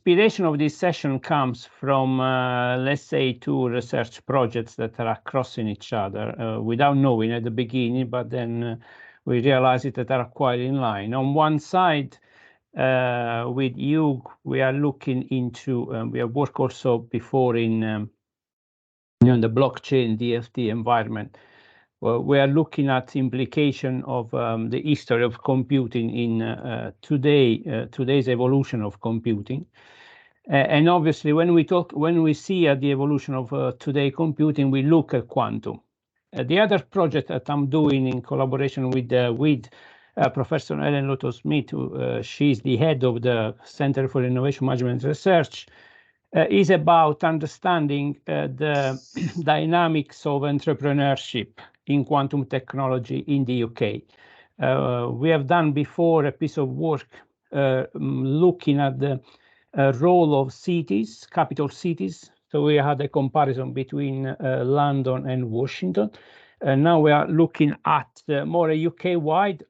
inspiration of this session comes from, let's say, two research projects that are crossing each other without knowing at the beginning, but then we realize it that are quite in line. On one side, with Hugh, we are looking into, we have worked also before in the blockchain DLT environment. We are looking at implication of the history of computing in today's evolution of computing. And obviously, when we see the evolution of today computing, we look at quantum. The other project that I'm doing in collaboration with Professor Ellen Lotto-Smith, she's the head of the Center for Innovation Management Research, is about understanding the dynamics of entrepreneurship in quantum technology in the UK. We have done before a piece of work looking at the role of cities, capital cities. So we had a comparison between London and Washington. Now we are looking at more a UK-wide,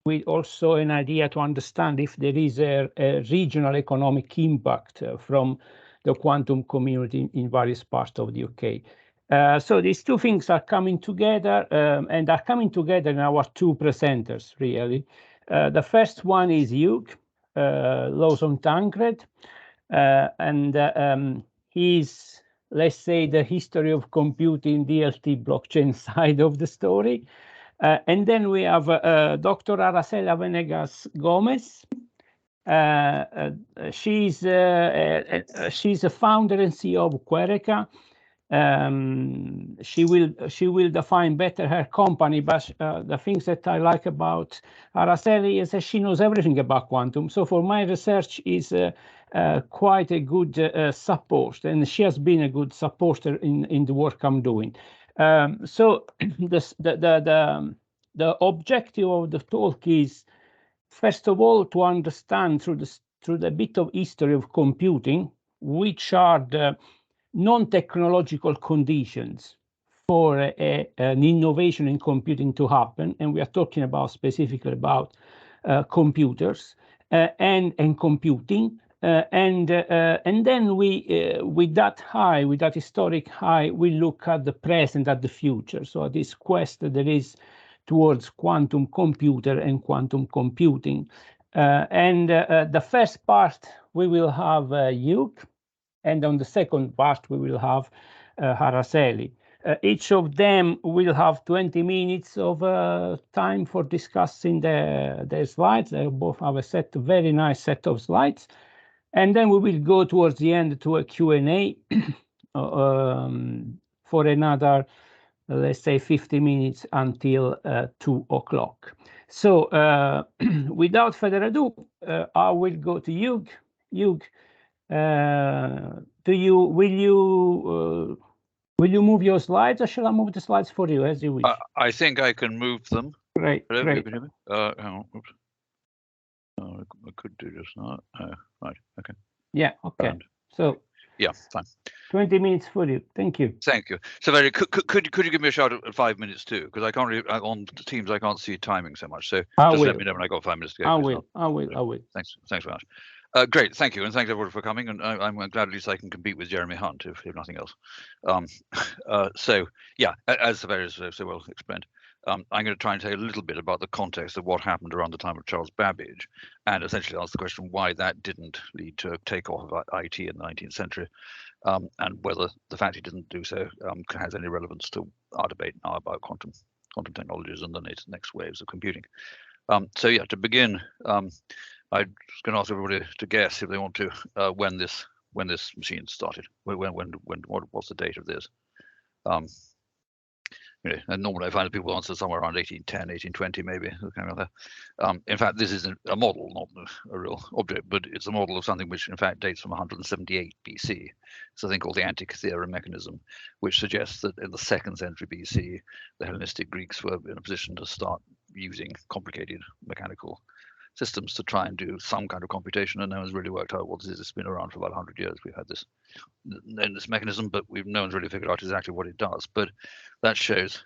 with also an idea to understand if there is a regional economic impact from the quantum community in various parts of the UK. So these two things are coming together and are coming together in our two presenters, really. The first one is Hugh, Lawson-Tancred, and he's, let's say, the history of computing DLT blockchain side of the story. And then we have Dr. Araceli Venegas-Gomez. She's a founder and CEO of QURECA. She will define better her company, but the things that I like about Araceli is that she knows everything about quantum. So for my research is quite a good support, and she has been a good supporter in the work I'm doing. So the objective of the talk is, first of all, to understand through the bit of history of computing, which are the non-technological conditions for an innovation in computing to happen. And we are talking about specifically about computers and computing. And then we, with that historic high, we look at the present, at the future. So this quest that there is towards quantum computer and quantum computing. And the first part, we will have Hugh, and on the second part, we will have Araceli. Each of them will have 20 minutes of time for discussing their slides. They both have a very nice set of slides. And then we will go towards the end to a Q&A for another, let's say, 50 minutes until 2 o'clock. So without further ado, I will go to Hugh. Hugh, will you move your slides, or shall I move the slides for you as you wish? I think I can move them. Great, great. Hang on, oops. Oh, I could do just not. Right, okay. Yeah, okay. So yeah, fine. 20 minutes for you. Thank you. Thank you. Saverio, could you give me a shout at 5 minutes too? Because I can't really, on the Teams, I can't see timing so much. So just let me know when I got 5 minutes to go. I will. Thanks very much. Great, thank you, and thanks everyone for coming. And I'm glad at least I can compete with Jeremy Hunt, if nothing else. So yeah, as Saverio so well explained, I'm going to try and tell you a little bit about the context of what happened around the time of Charles Babbage, and essentially ask the question why that didn't lead to a takeoff of IT in the 19th century, and whether the fact he didn't do so has any relevance to our debate now about quantum technologies and the next waves of computing. So yeah, to begin, I'm just going to ask everybody to guess, if they want to, when this machine started. What's the date of this? And normally I find that people answer somewhere around 1810, 1820, maybe, kind of that. In fact, this is a model, not a real object, but it's a model of something which in fact dates from 178 BC. It's a thing called the Antikythera mechanism, which suggests that in the 2nd century BC, the Hellenistic Greeks were in a position to start using complicated mechanical systems to try and do some kind of computation, and no one's really worked out what this is. It's been around for about 100 years. We've had this mechanism, but no one's really figured out exactly what it does. But that shows,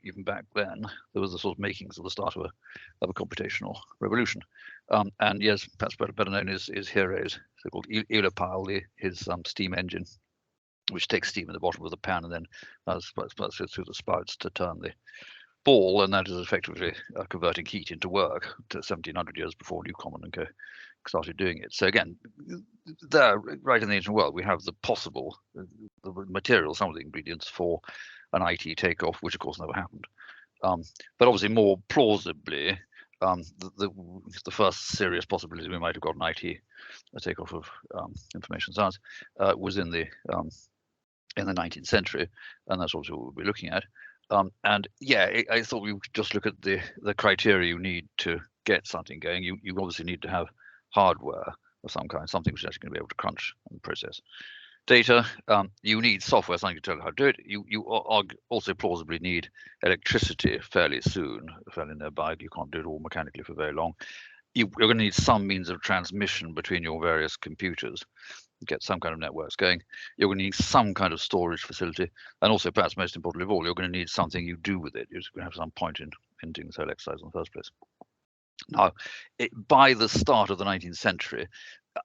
even back then, there was the sort of makings of the start of a computational revolution. And yes, perhaps better known is Hero's so-called Elopile, his steam engine, which takes steam in the bottom of the pan and then sputs it through the spouts to turn the ball, and that is effectively converting heat into work to 1700 years before Newcomen and Co started doing it. So again, there, right in the ancient world, we have the possible, the material, some of the ingredients for an IT takeoff, which of course never happened. But obviously more plausibly, the first serious possibility we might have got an IT takeoff of information science was in the 19th century, and that's obviously what we'll be looking at. And yeah, I thought we would just look at the criteria you need to get something going. You obviously need to have hardware of some kind, something which is actually going to be able to crunch and process data. You need software, something to tell you how to do it. You also plausibly need electricity fairly soon, fairly nearby. You can't do it all mechanically for very long. You're going to need some means of transmission between your various computers, get some kind of networks going. You're going to need some kind of storage facility, and also, perhaps most importantly of all, you're going to need something you do with it. You're going to have some point in doing this whole exercise in the first place. Now, by the start of the 19th century,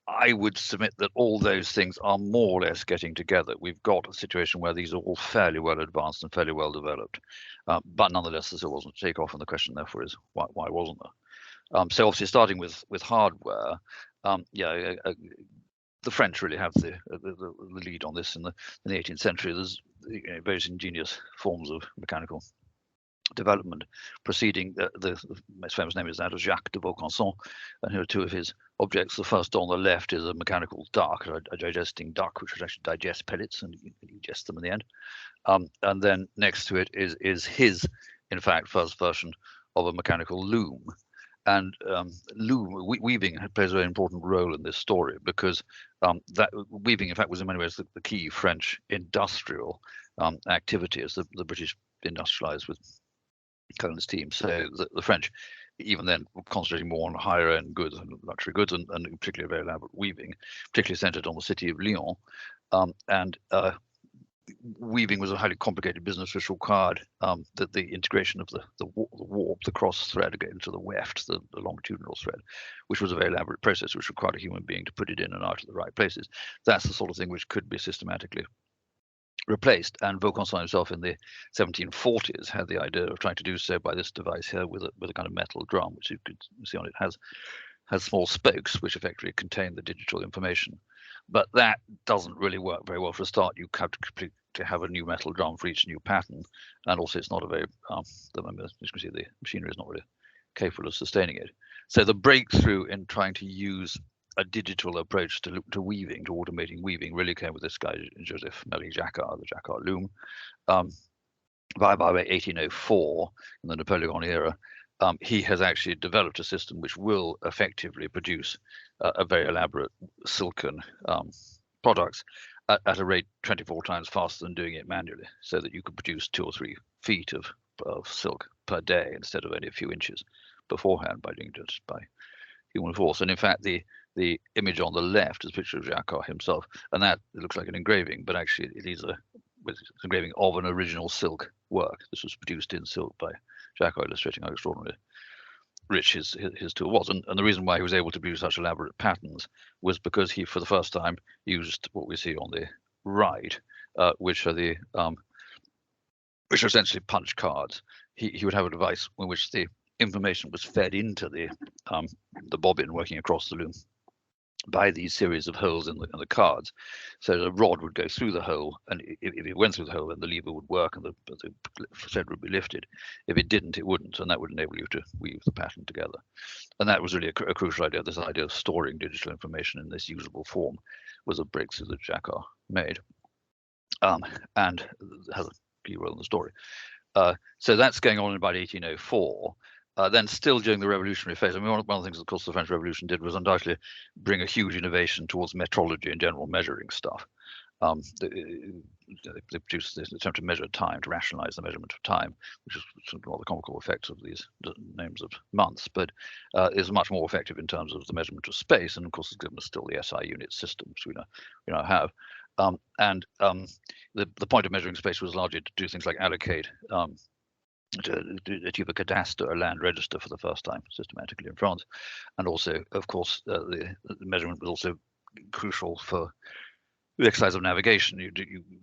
I would submit that all those things are more or less getting together. We've got a situation where these are all fairly well advanced and fairly well developed, but nonetheless, there still wasn't a takeoff, and the question therefore is why wasn't there? So obviously, starting with hardware, the French really have the lead on this in the 18th century. There's various ingenious forms of mechanical development proceeding. The most famous name is that of Jacques de Vaucanson, and here are two of his objects. The first on the left is a mechanical duck, a digesting duck, which would actually digest pellets and you digest them in the end. And then next to it is his, in fact, first version of a mechanical loom. And weaving plays a very important role in this story, because that weaving, in fact, was in many ways the key French industrial activity as the British industrialized with Cohen's team. So the French, even then, were concentrating more on higher end goods and luxury goods, and particularly very elaborate weaving, particularly centered on the city of Lyon. Weaving was a highly complicated business which required the integration of the warp, the cross thread into the weft, the longitudinal thread, which was a very elaborate process which required a human being to put it in and out of the right places. That's the sort of thing which could be systematically replaced. And Vaucanson himself in the 1740s had the idea of trying to do so by this device here with a kind of metal drum, which you could see on it has small spokes which effectively contain the digital information. But that doesn't really work very well for a start. You have to have a new metal drum for each new pattern, and also it's not a very as you can see, the machinery is not really capable of sustaining it. So the breakthrough in trying to use a digital approach to weaving, to automating weaving, really came with this guy Joseph Marie Jacquard, the Jacquard loom, by 1804 in the Napoleon era. He has actually developed a system which will effectively produce a very elaborate silken products at a rate 24 times faster than doing it manually, so that you could produce 2 or 3 feet of silk per day instead of only a few inches beforehand by doing it by human force. And in fact, the image on the left is a picture of Jacquard himself, and that looks like an engraving, but actually it is an engraving of an original silk work. This was produced in silk by Jacquard, illustrating how extraordinarily rich his tool was. And the reason why he was able to produce such elaborate patterns was because he, for the first time, used what we see on the right, which are essentially punch cards. He would have a device in which the information was fed into the bobbin working across the loom by these series of holes in the cards. So the rod would go through the hole, and if it went through the hole, then the lever would work and the thread would be lifted. If it didn't, it wouldn't, and that would enable you to weave the pattern together. And that was really a crucial idea. This idea of storing digital information in this usable form was a breakthrough that Jacquard made, and has a key role in the story. So that's going on in about 1804. Then still during the revolutionary phase, I mean, one of the things, of course, the French Revolution did was undoubtedly bring a huge innovation towards metrology and general measuring stuff. They produced this attempt to measure time, to rationalize the measurement of time, which is one of the comical effects of these names of months, but is much more effective in terms of the measurement of space. And of course, it's given us still the SI unit system, which we now have. The point of measuring space was largely to do things like allocate to achieve a cadastre, a land register, for the first time systematically in France. And also, of course, the measurement was also crucial for the exercise of navigation.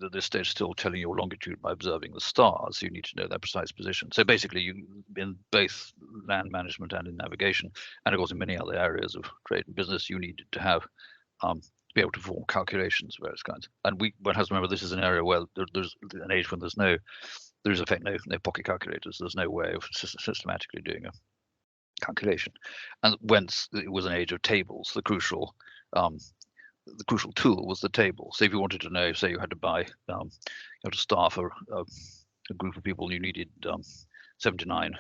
At this stage, still telling your longitude by observing the stars. So you need to know their precise position. So basically, you, in both land management and in navigation, and of course in many other areas of trade and business, you needed to have be able to perform calculations of various kinds. And one has to remember, this is an area where there's an age when there is in fact no pocket calculators. There's no way of systematically doing a calculation, and whence it was an age of tables. The crucial tool was the table. So if you wanted to know, say you had to buy, you had to staff a group of people, you needed 79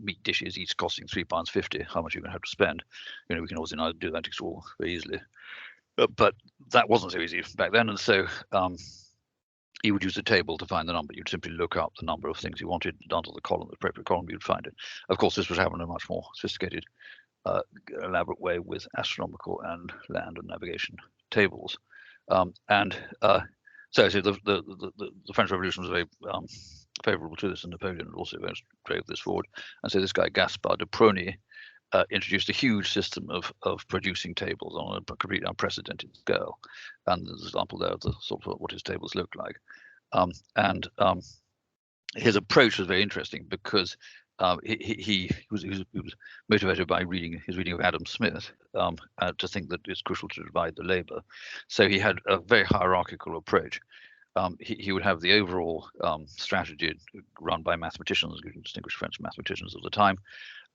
meat dishes, each costing £3.50. How much you're going to have to spend? You know, we can always now do that all very easily, but that wasn't so easy back then, and so you would use a table to find the number. You'd simply look up the number of things you wanted under the column, the appropriate column, you'd find it. Of course, this was happening in a much more sophisticated, elaborate way with astronomical and land and navigation tables. So the French Revolution was very favourable to this, and Napoleon also drove this forward. And so this guy Gaspard de Prony introduced a huge system of producing tables on a completely unprecedented scale. And there's an example there of the sort of what his tables look like. His approach was very interesting because he was motivated by his reading of Adam Smith to think that it's crucial to divide the labor. So he had a very hierarchical approach. He would have the overall strategy run by mathematicians, distinguished French mathematicians of the time.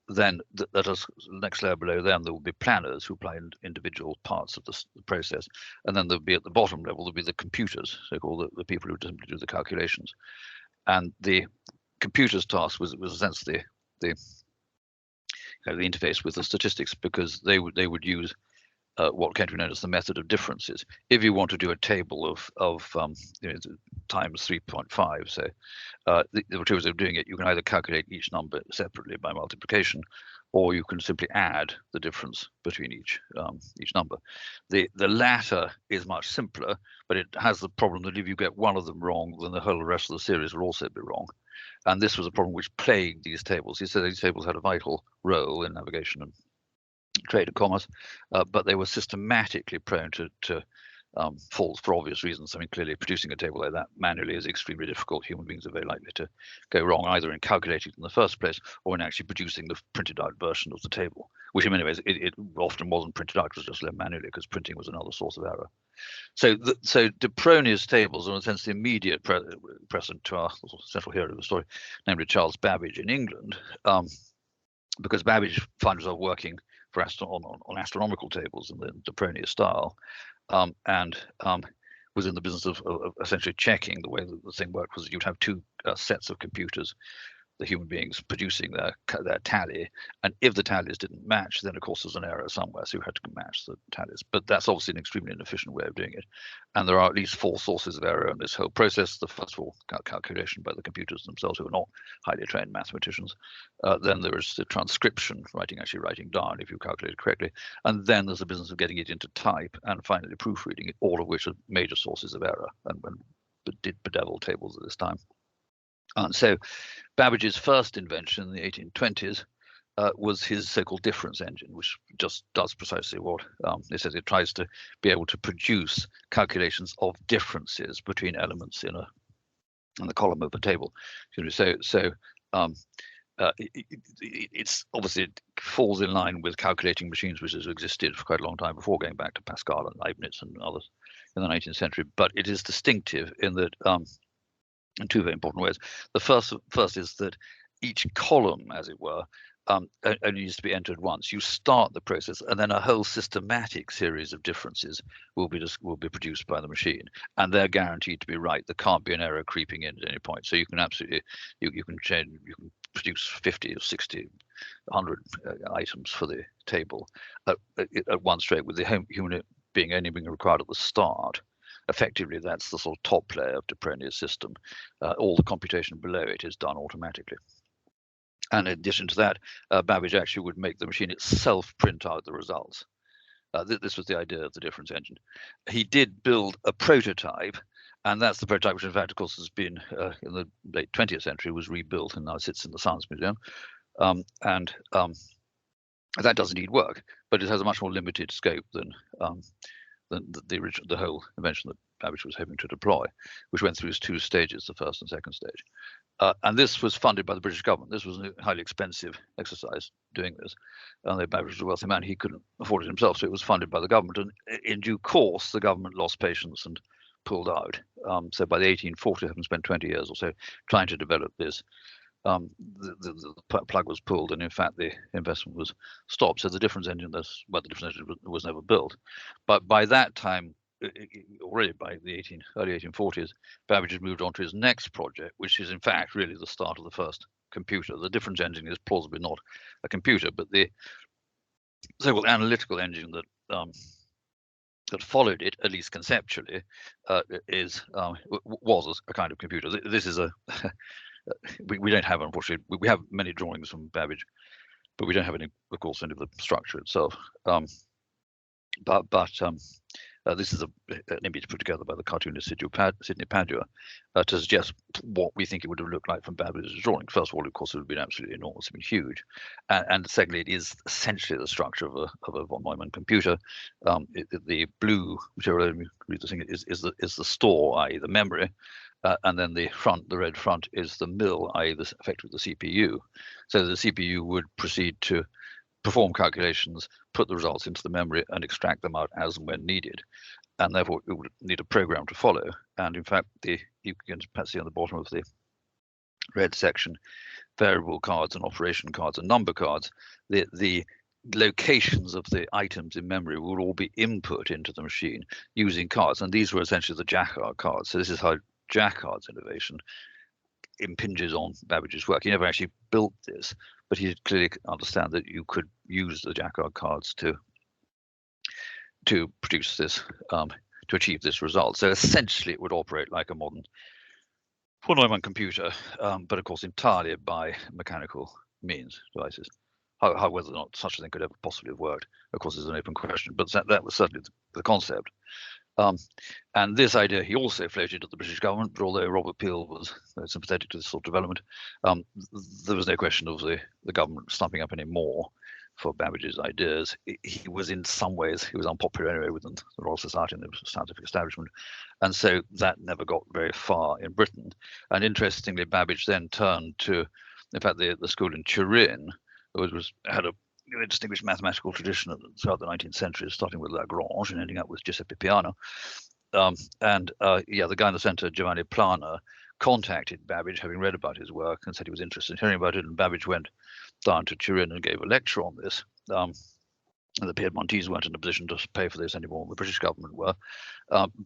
Then that is the next layer below them, there will be planners who apply individual parts of the process. And then there'll be at the bottom level, there'll be the computers, so-called the people who simply do the calculations. And the computer's task was in a sense the interface with the statistics, because they would use what came to be known as the method of differences. If you want to do a table of times 3.5, so the two ways of doing it, you can either calculate each number separately by multiplication, or you can simply add the difference between each number. The latter is much simpler, but it has the problem that if you get one of them wrong, then the whole rest of the series will also be wrong. And this was a problem which plagued these tables. He said these tables had a vital role in navigation and trade and commerce, but they were systematically prone to faults for obvious reasons. I mean, clearly producing a table like that manually is extremely difficult. Human beings are very likely to go wrong, either in calculating it in the first place or in actually producing the printed out version of the table, which in many ways it often wasn't printed out, it was just left manually, because printing was another source of error. So de Prony's tables are in a sense the immediate precedent to our central hero of the story, namely Charles Babbage in England, because Babbage found himself working on astronomical tables in the de Prony style, and was in the business of essentially checking the way that the thing worked. Was you'd have two sets of computers, the human beings producing their tally, and if the tallies didn't match, then of course there's an error somewhere, so you had to match the tallies. But that's obviously an extremely inefficient way of doing it, and there are at least 4 sources of error in this whole process. The first of all, calculation by the computers themselves, who are not highly trained mathematicians. Then there is the transcription, actually writing down if you calculate it correctly, and then there's the business of getting it into type, and finally proofreading it, all of which are major sources of error and did bedevil tables at this time. And so Babbage's first invention in the 1820s was his so-called difference engine, which just does precisely what it says. It tries to be able to produce calculations of differences between elements in the column of a table. It's obviously, it falls in line with calculating machines which has existed for quite a long time before, going back to Pascal and Leibniz and others in the 19th century. But it is distinctive in that in 2 very important ways. The first is that each column, as it were, only needs to be entered once. You start the process, and then a whole systematic series of differences will be produced by the machine, and they're guaranteed to be right. There can't be an error creeping in at any point. So you can absolutely you can produce 50 or 60, 100 items for the table at one stroke, with the human being only being required at the start. Effectively, that's the sort of top layer of de Prony's system. All the computation below it is done automatically. And in addition to that, Babbage actually would make the machine itself print out the results. This was the idea of the difference engine. He did build a prototype, And that's the prototype, which in fact, of course, has been in the late 20th century, was rebuilt and now sits in the Science Museum. That does indeed work, but it has a much more limited scope than the whole invention that Babbage was hoping to deploy, which went through its 2 stages, the first and second stage. And this was funded by the British government. This was a highly expensive exercise doing this. And though Babbage was a wealthy man, he couldn't afford it himself, so it was funded by the government. And in due course, the government lost patience and pulled out. So by the 1840s, having spent 20 years or so trying to develop this, the plug was pulled, and in fact the investment was stopped. So the difference engine, the difference engine was never built. But by that time, already by the early 1840s, Babbage had moved on to his next project, which is in fact really the start of the first computer. The difference engine is plausibly not a computer, but the so-called analytical engine that followed it, at least conceptually, was a kind of computer. This is a we don't have, unfortunately, we have many drawings from Babbage, but we don't have any, of course, any of the structure itself. This is an image put together by the cartoonist Sidney Padua to suggest what we think it would have looked like from Babbage's drawing. First of all, of course, it would have been absolutely enormous, it would be huge, and secondly, it is essentially the structure of a von Neumann computer. The blue, whichever let me read the thing, is the store, i.e., the memory. And then the red front, is the mill, i.e. effectively the CPU. So the CPU would proceed to perform calculations, put the results into the memory, and extract them out as and when needed. And therefore, it would need a program to follow. And in fact, you can perhaps see on the bottom of the red section, variable cards and operation cards and number cards. The locations of the items in memory will all be input into the machine using cards. And these were essentially the Jacquard cards. So this is how Jacquard's innovation impinges on Babbage's work. He never actually built this, but he did clearly understand that you could use the Jacquard cards to produce this, to achieve this result. So essentially, it would operate like a modern von Neumann computer, but of course entirely by mechanical means, devices. How whether or not such a thing could ever possibly have worked, of course, is an open question. But that was certainly the concept. And this idea he also floated at the British government, but although Robert Peel was sympathetic to this sort of development, there was no question of the government snapping up any more for Babbage's ideas. He was in some ways, he was unpopular anyway within the Royal Society and the scientific establishment, and so that never got very far in Britain. And interestingly, Babbage then turned to, in fact, the school in Turin, which had a distinguished mathematical tradition throughout the 19th century, starting with Lagrange and ending up with Giuseppe Peano. The guy in the centre, Giovanni Plana, contacted Babbage, having read about his work, and said he was interested in hearing about it. And Babbage went down to Turin and gave a lecture on this. And the Piedmontese weren't in a position to pay for this anymore. The British government were.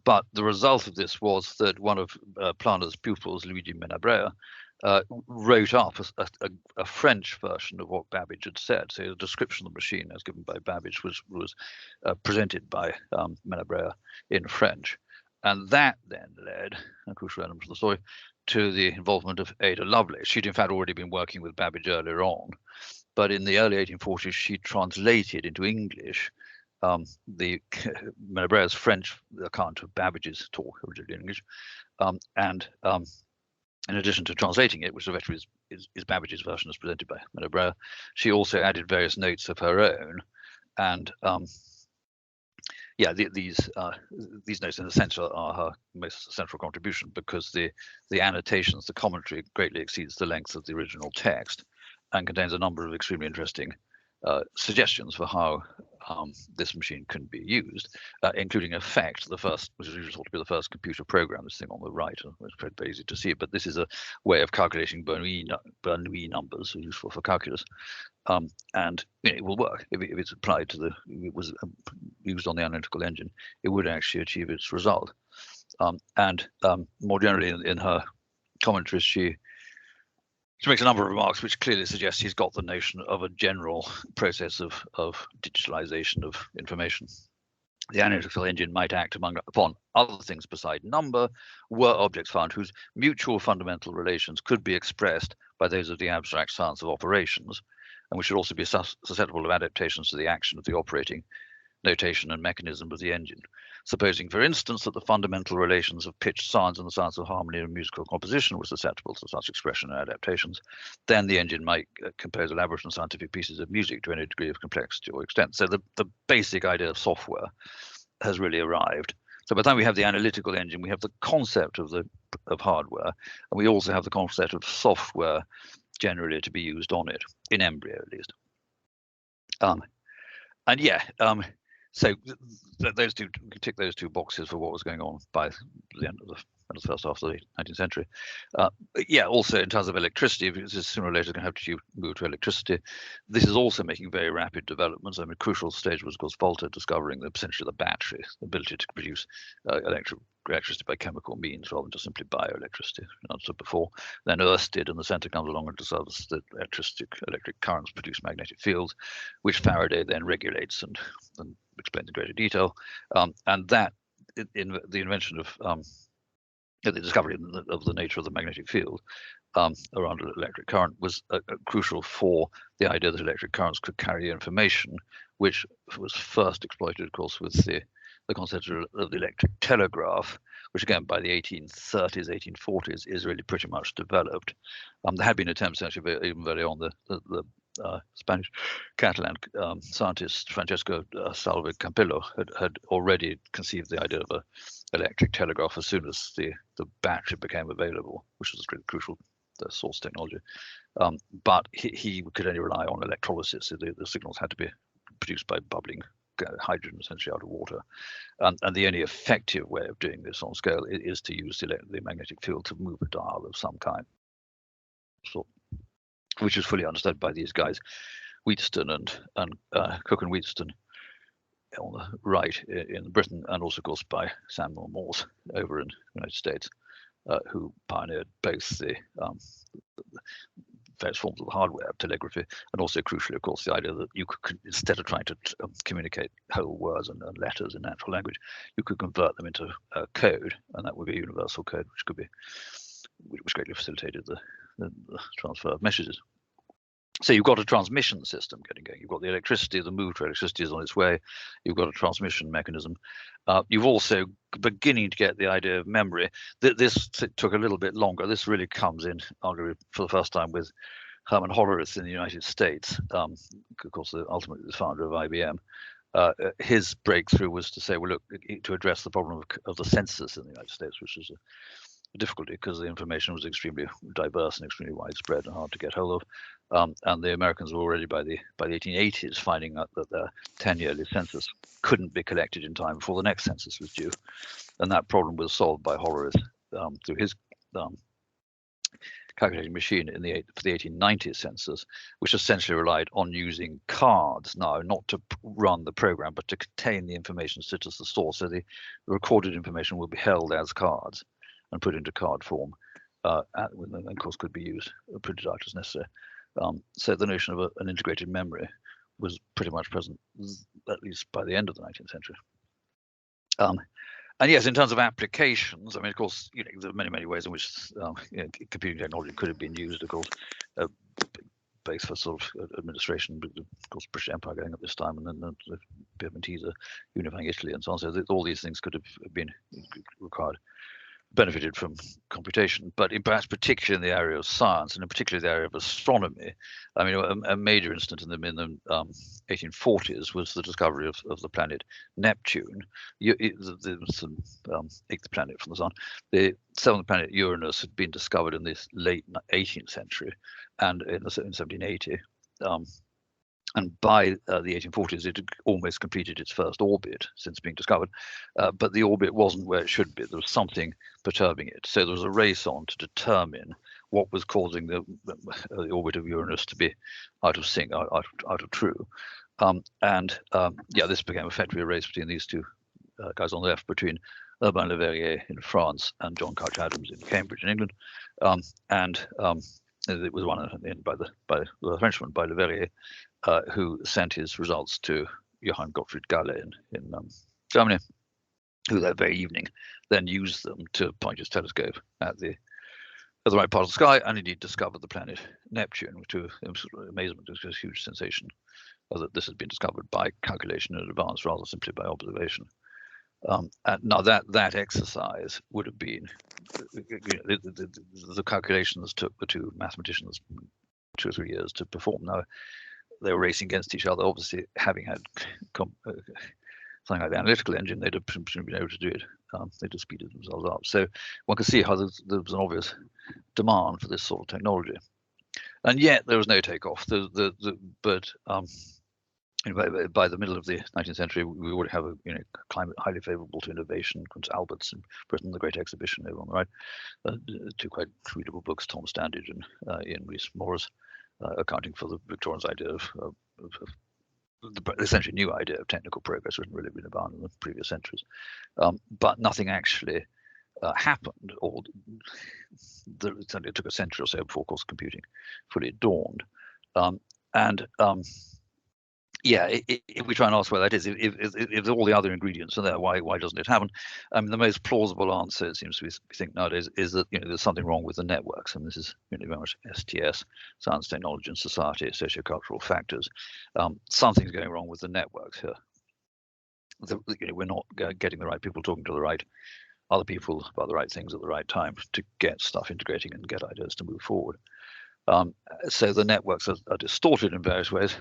But the result of this was that one of Plana's pupils, Luigi Menabrea, wrote up a French version of what Babbage had said. So the description of the machine as given by Babbage was presented by Menabrea in French. And that then led, a crucial element of the story, to the involvement of Ada Lovelace. She'd in fact already been working with Babbage earlier on, but in the early 1840s, she translated into English the Menabrea's French account of Babbage's talk, originally in English, and in addition to translating it, which effectively is Babbage's version as presented by Menabrea, she also added various notes of her own. And these notes in a sense are her most central contribution, because the annotations, the commentary greatly exceeds the length of the original text and contains a number of extremely interesting suggestions for how this machine can be used, including effect, the first, which is usually thought to be the first computer program, this thing on the right. It's very easy to see, but this is a way of calculating Bernoulli numbers, useful for calculus, and it will work if it's applied to it was used on the analytical engine. It would actually achieve its result. And more generally, in her commentaries, she makes a number of remarks which clearly suggest he's got the notion of a general process of digitalization of information. The analytical engine might act upon other things beside number, were objects found whose mutual fundamental relations could be expressed by those of the abstract science of operations, and which should also be susceptible of adaptations to the action of the operating notation and mechanism of the engine. Supposing, for instance, that the fundamental relations of pitched sounds and the science of harmony and musical composition were susceptible to such expression and adaptations, then the engine might compose elaborate and scientific pieces of music to any degree of complexity or extent. So the basic idea of software has really arrived. So by the time we have the analytical engine, we have the concept of hardware, and we also have the concept of software generally to be used on it, in embryo at least. And yeah, so those two, we can tick those two boxes for what was going on by the end of the first half of the 19th century. Yeah, also in terms of electricity, because this sooner or later going to have to move to electricity. This is also making very rapid developments. I mean, a crucial stage was, of course, Volta discovering essentially the battery, the ability to produce electricity by chemical means rather than just simply bioelectricity, as before. Then Ørsted in the centre comes along and discovers that electric currents produce magnetic fields, which Faraday then regulates and explains in greater detail. And that, in the invention of the discovery of the nature of the magnetic field around an electric current was crucial for the idea that electric currents could carry information, which was first exploited, of course, with the concept of the electric telegraph, which again by the 1830s, 1840s is really pretty much developed. There had been attempts actually even very on the Spanish Catalan scientist Francesco Salvi Campillo had already conceived the idea of an electric telegraph as soon as the battery became available, which was really crucial, the source technology. But he could only rely on electrolysis. So the signals had to be produced by bubbling hydrogen essentially out of water. And the only effective way of doing this on scale is to use the magnetic field to move a dial of some kind. So, which is fully understood by these guys, Wheatstone and Cook and Wheatstone on the right in Britain, and also, of course, by Samuel Morse over in the United States, who pioneered both the various forms of hardware telegraphy, and also, crucially, of course, the idea that you could, instead of trying to communicate whole words and letters in natural language, you could convert them into code, and that would be a universal code, which greatly facilitated the transfer of messages. So you've got a transmission system getting going. You've got the electricity, the move to electricity is on its way. You've got a transmission mechanism. You've also beginning to get the idea of memory. This took a little bit longer. This really comes in arguably for the first time with Herman Hollerith in the United States, of course, ultimately the founder of IBM. His breakthrough was to say, well, look, to address the problem of the census in the United States, which is a difficulty because the information was extremely diverse and extremely widespread and hard to get hold of. And the Americans were already by the 1880s finding out that their 10-yearly census couldn't be collected in time before the next census was due. And that problem was solved by Hollerith through his calculating machine for the 1890 census, which essentially relied on using cards now, not to run the program, but to contain the information such as the source. So the recorded information will be held as cards and put into card form, and of course could be used, printed out as necessary. So the notion of an integrated memory was pretty much present, at least by the end of the 19th century. And yes, in terms of applications, I mean, of course, there are many ways in which computing technology could have been used, of course, both for sort of administration, but of course, British Empire going up this time, and then the Piedmontese unifying Italy and so on. So all these things could have been required, benefited from computation, but perhaps particularly in the area of science, and in particular the area of astronomy. I mean, a major instance in the 1840s was the discovery of the planet Neptune, the eighth planet from the sun. The seventh planet Uranus had been discovered in this late 18th century, and in 1780. And by the 1840s, it had almost completed its first orbit since being discovered, but the orbit wasn't where it should be. There was something perturbing it. So there was a race on to determine what was causing the orbit of Uranus to be out of sync, out of true. This became effectively a race between these two guys on the left, between Urbain Le Verrier in France and John Couch Adams in Cambridge in England. It was won by the Frenchman, by Le Verrier, who sent his results to Johann Gottfried Galle in Germany, who that very evening then used them to point his telescope at the right part of the sky, and indeed discovered the planet Neptune, to amazement. It was a huge sensation that this had been discovered by calculation in advance rather simply by observation. And now that exercise would have been, the calculations took the two mathematicians 2 or 3 years to perform. Now they were racing against each other. Obviously, having had something like the analytical engine, they'd have presumably been able to do it. They'd have speeded themselves up. So one could see how there was an obvious demand for this sort of technology, and yet there was no takeoff. But by the middle of the 19th century, we already have a climate highly favourable to innovation. Albert's in Britain, the Great Exhibition over on the right, two quite readable books, Tom Standage and Ian Rees-Morris, accounting for the Victorians' idea of the essentially new idea of technical progress, which had really been about in the previous centuries. But nothing actually happened, or certainly it took a century or so before, of course, computing fully dawned. Yeah, if we try and ask why that is, if all the other ingredients are there, why doesn't it happen? The most plausible answer, it seems to be, we think nowadays, is that there's something wrong with the networks, and this is very much STS, science, technology, and society, sociocultural factors. Something's going wrong with the networks here. We're not getting the right people talking to the right other people about the right things at the right time to get stuff integrating and get ideas to move forward. So the networks are distorted in various ways.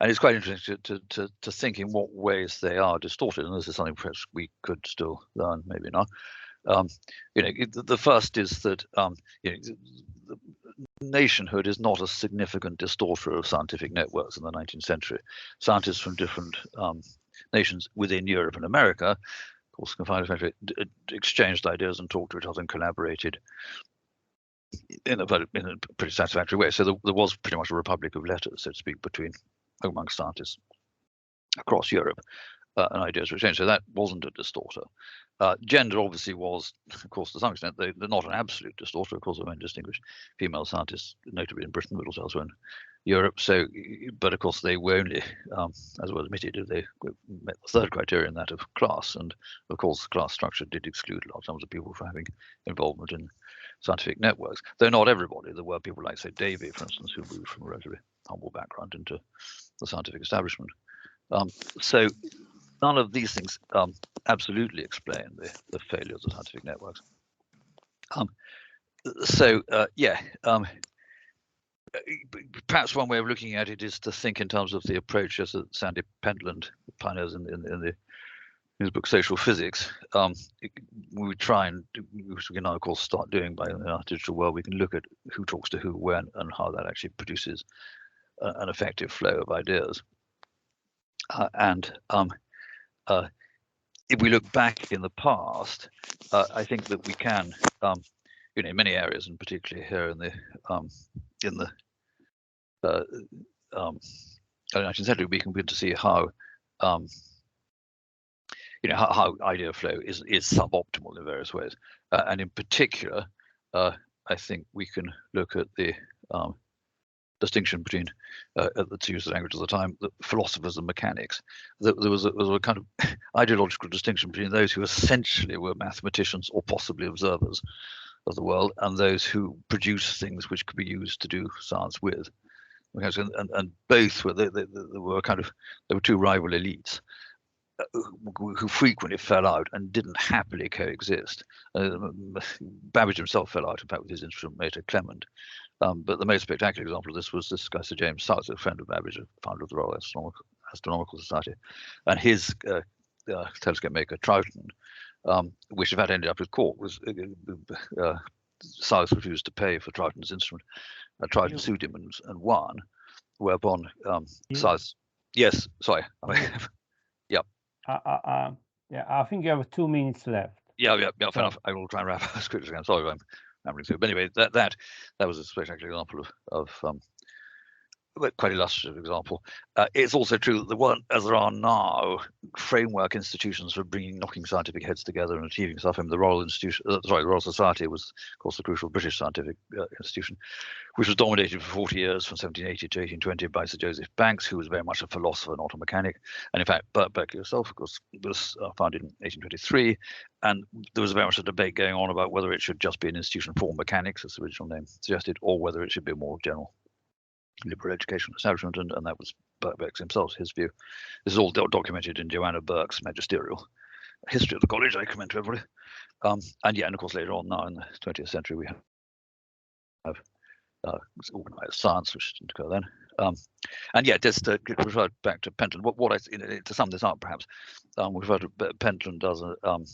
And it's quite interesting to think in what ways they are distorted, and this is something perhaps we could still learn, maybe not. The first is that nationhood is not a significant distorter of scientific networks in the 19th century. Scientists from different nations within Europe and America, of course, confined to exchanged ideas and talked to each other and collaborated in a pretty satisfactory way. So there was pretty much a republic of letters, so to speak, among scientists across Europe, and ideas were exchanged. So that wasn't a distorter. Gender obviously was, of course, to some extent, they're not an absolute distorter. Of course, there were distinguished female scientists, notably in Britain, but also elsewhere in Europe. So, but of course, they were only, as well admitted, if they met the third criterion, that of class. And of course, class structure did exclude large numbers of people from having involvement in scientific networks, though not everybody. There were people like, say, Davy, for instance, who moved from a relatively humble background into the scientific establishment. So none of these things absolutely explain the failures of scientific networks. Perhaps one way of looking at it is to think in terms of the approaches that Sandy Pentland pioneers in his book Social Physics. We try and, which we can now of course start doing by in our digital world, we can look at who talks to who when and how that actually produces an effective flow of ideas. If we look back in the past, I think that we can, in many areas, and particularly here in the 19th century, we can begin to see how how idea flow is suboptimal in various ways, and in particular, I think we can look at the distinction between, to use the language of the time, the philosophers and mechanics. There was a kind of ideological distinction between those who essentially were mathematicians or possibly observers of the world, and those who produce things which could be used to do science with. And both were there were two rival elites who frequently fell out and didn't happily coexist. Babbage himself fell out, in fact, with his instrument mater Clement. But the most spectacular example of this was this guy, Sir James South, a friend of Babbage, a founder of the Royal Astronomical Society, and his telescope maker Troughton, which in fact ended up at court, was South refused to pay for Troughton's instrument. Troughton sued him and won, whereupon South. Yes, sorry. Yep. I think you have 2 minutes left. Yeah, fair enough. I will try and wrap up as quickly as I can. Sorry, I'm rambling through. But anyway, that was a spectacular example of quite illustrative example. It's also true that there weren't, as there are now, framework institutions for knocking scientific heads together and achieving stuff. The Royal Society was, of course, the crucial British scientific institution, which was dominated for 40 years, from 1780 to 1820, by Sir Joseph Banks, who was very much a philosopher, not a mechanic. And in fact, Birkbeck himself, of course, was founded in 1823, and there was very much a debate going on about whether it should just be an institution for mechanics, as the original name suggested, or whether it should be more general. liberal educational establishment, and that was Birkbeck himself, his view. This is all documented in Joanna Burke's magisterial history of the college. I commend to everybody. And yeah, and of course later on now in the 20th century we have organised science, which didn't occur then. And yeah, just to refer back to Pentland, to sum this up perhaps, we refer to Pentland does an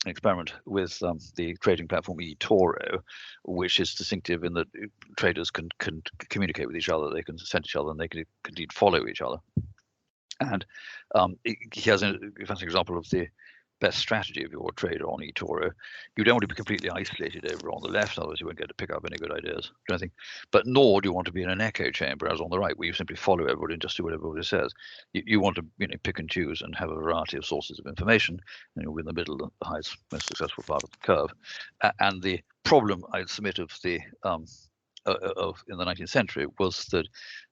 experiment with the trading platform eToro, which is distinctive in that traders can communicate with each other, they can send each other, and they can indeed follow each other. And he has an example of the best strategy of your trader on eToro. You don't want to be completely isolated over on the left, otherwise you won't get to pick up any good ideas or anything. But nor do you want to be in an echo chamber as on the right, where you simply follow everybody and just do what everybody says. You want to pick and choose and have a variety of sources of information, and you're in the middle, the highest, most successful part of the curve. And the problem I'd submit of the in the 19th century was that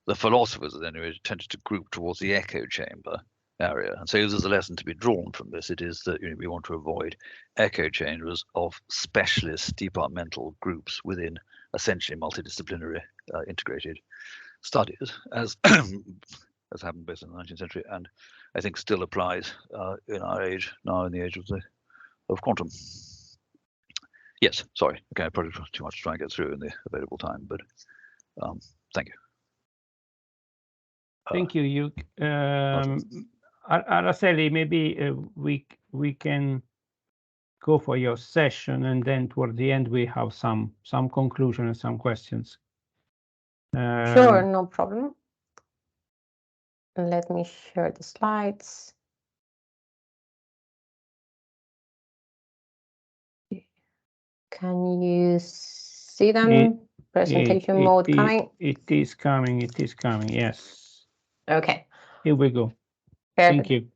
the philosophers anyway tended to group towards the echo chamber area, and so there's a lesson to be drawn from this. It is that we want to avoid echo chambers of specialist departmental groups within essentially multidisciplinary integrated studies, as happened both in the 19th century and I think still applies in our age now, in the age of quantum. Yes, sorry, okay, probably too much to try and get through in the available time, but thank you. Thank you, Hugh. Araceli, maybe we can go for your session, and then toward the end we have some conclusion and some questions. Sure, no problem. Let me share the slides. Can you see them? Presentation mode coming? It is coming, yes. Okay. Here we go. Perfect. Thank you.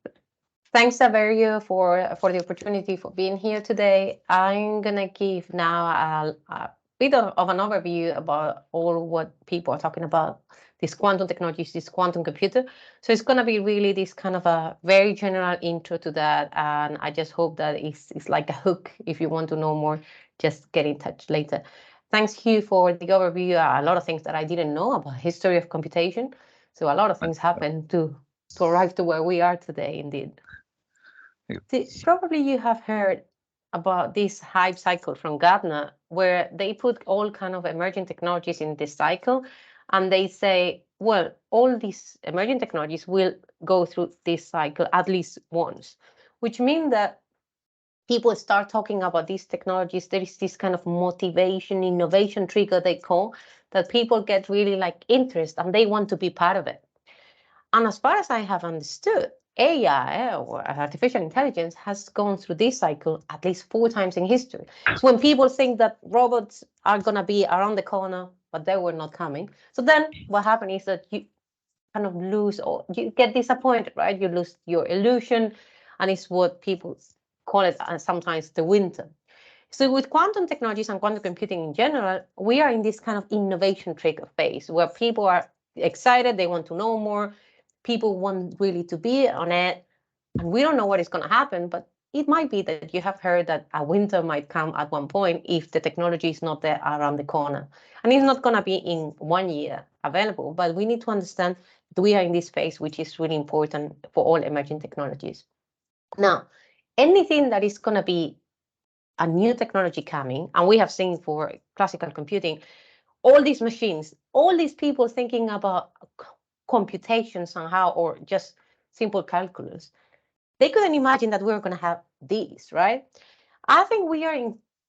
Thanks, Saverio, for the opportunity for being here today. I'm going to give now a bit of an overview about all what people are talking about, this quantum technologies, this quantum computer. So it's going to be really this kind of a very general intro to that. And I just hope that it's like a hook. If you want to know more, just get in touch later. Thanks, Hugh, for the overview. A lot of things that I didn't know about history of computation. So a lot of things happened to arrive to where we are today, indeed. Probably you have heard about this hype cycle from Gartner, where they put all kind of emerging technologies in this cycle, and they say, well, all these emerging technologies will go through this cycle at least once, which means that people start talking about these technologies. There is this kind of motivation, innovation trigger they call, that people get really like interest and they want to be part of it. And as far as I have understood, AI, or artificial intelligence, has gone through this cycle at least 4 times in history. So when people think that robots are going to be around the corner, but they were not coming. So then what happened is that you kind of lose, or you get disappointed, right? You lose your illusion, and it's what people call it sometimes the winter. So with quantum technologies and quantum computing in general, we are in this kind of innovation trigger phase where people are excited, they want to know more. People want really to be on it, and we don't know what is going to happen, but it might be that you have heard that a winter might come at one point if the technology is not there around the corner. And it's not going to be in 1 year available, but we need to understand that we are in this phase, which is really important for all emerging technologies. Now, anything that is going to be a new technology coming, and we have seen for classical computing, all these machines, all these people thinking about computation somehow, or just simple calculus, they couldn't imagine that we were going to have these, right? I think we are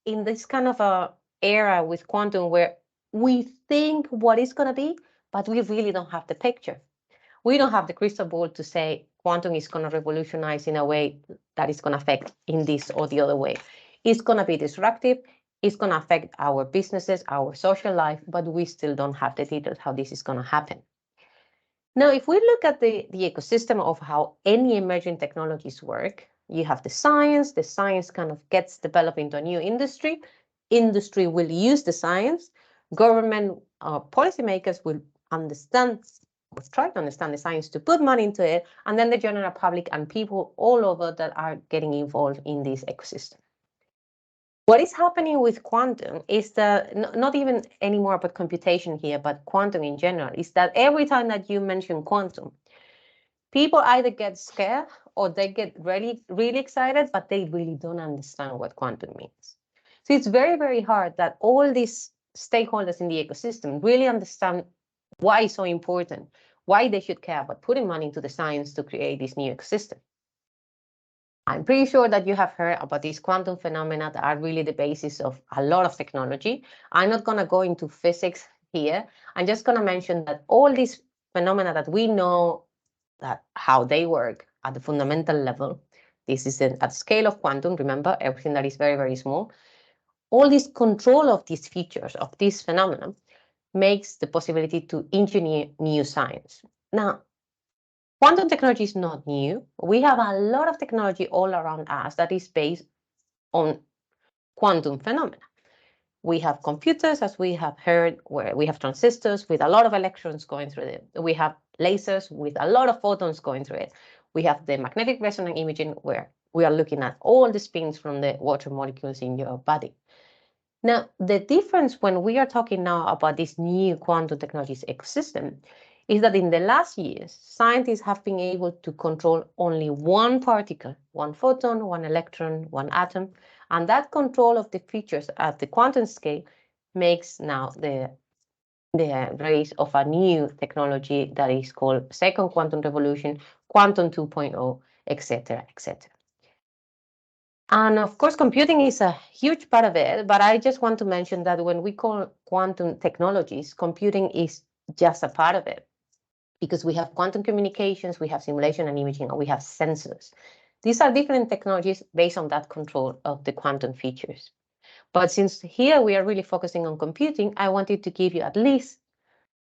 in this kind of a era with quantum where we think what it's going to be, but we really don't have the picture. We don't have the crystal ball to say quantum is going to revolutionize in a way that is going to affect in this or the other way. It's going to be disruptive. It's going to affect our businesses, our social life, but we still don't have the details how this is going to happen. Now, if we look at the ecosystem of how any emerging technologies work, you have the science kind of gets developed into a new industry. Industry will use the science. Government policymakers will understand or try to understand the science to put money into it. And then the general public and people all over that are getting involved in this ecosystem. What is happening with quantum is that, not even anymore about computation here, but quantum in general, is that every time that you mention quantum, people either get scared or they get really, really excited, but they really don't understand what quantum means. So it's very, very hard that all these stakeholders in the ecosystem really understand why it's so important, why they should care about putting money into the science to create this new ecosystem. I'm pretty sure that you have heard about these quantum phenomena that are really the basis of a lot of technology. I'm not going to go into physics here. I'm just going to mention that all these phenomena that we know that how they work at the fundamental level, this is at the scale of quantum, remember, everything that is very, very small, all this control of these features, of this phenomenon, makes the possibility to engineer new science. Now, quantum technology is not new. We have a lot of technology all around us that is based on quantum phenomena. We have computers, as we have heard, where we have transistors with a lot of electrons going through it. We have lasers with a lot of photons going through it. We have the magnetic resonance imaging, where we are looking at all the spins from the water molecules in your body. Now, the difference when we are talking now about this new quantum technologies ecosystem is that in the last years, scientists have been able to control only one particle, one photon, one electron, one atom, and that control of the features at the quantum scale makes now the rise of a new technology that is called second quantum revolution, quantum 2.0, etc., etc. And of course, computing is a huge part of it, but I just want to mention that when we call quantum technologies, computing is just a part of it, because we have quantum communications, we have simulation and imaging, and we have sensors. These are different technologies based on that control of the quantum features. But since here we are really focusing on computing, I wanted to give you at least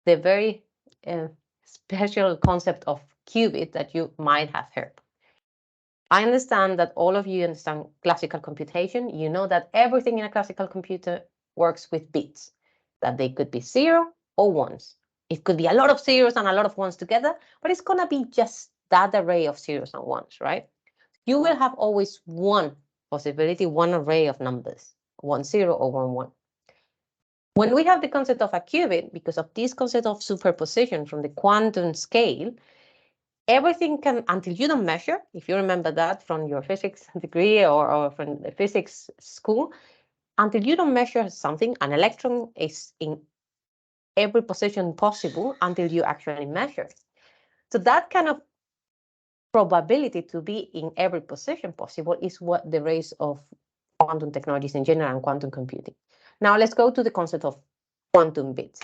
the very special concept of qubit that you might have heard. I understand that all of you understand classical computation. You know that everything in a classical computer works with bits, that they could be 0 or 1s. It could be a lot of zeros and a lot of ones together, but it's going to be just that array of zeros and ones, right? You will have always one possibility, one array of numbers, 1 0 or 1 1. When we have the concept of a qubit, because of this concept of superposition from the quantum scale, everything can, until you don't measure, if you remember that from your physics degree or from the physics school, until you don't measure something, an electron is in every position possible until you actually measure. So that kind of probability to be in every position possible is what the rise of quantum technologies in general and quantum computing. Now let's go to the concept of quantum bits.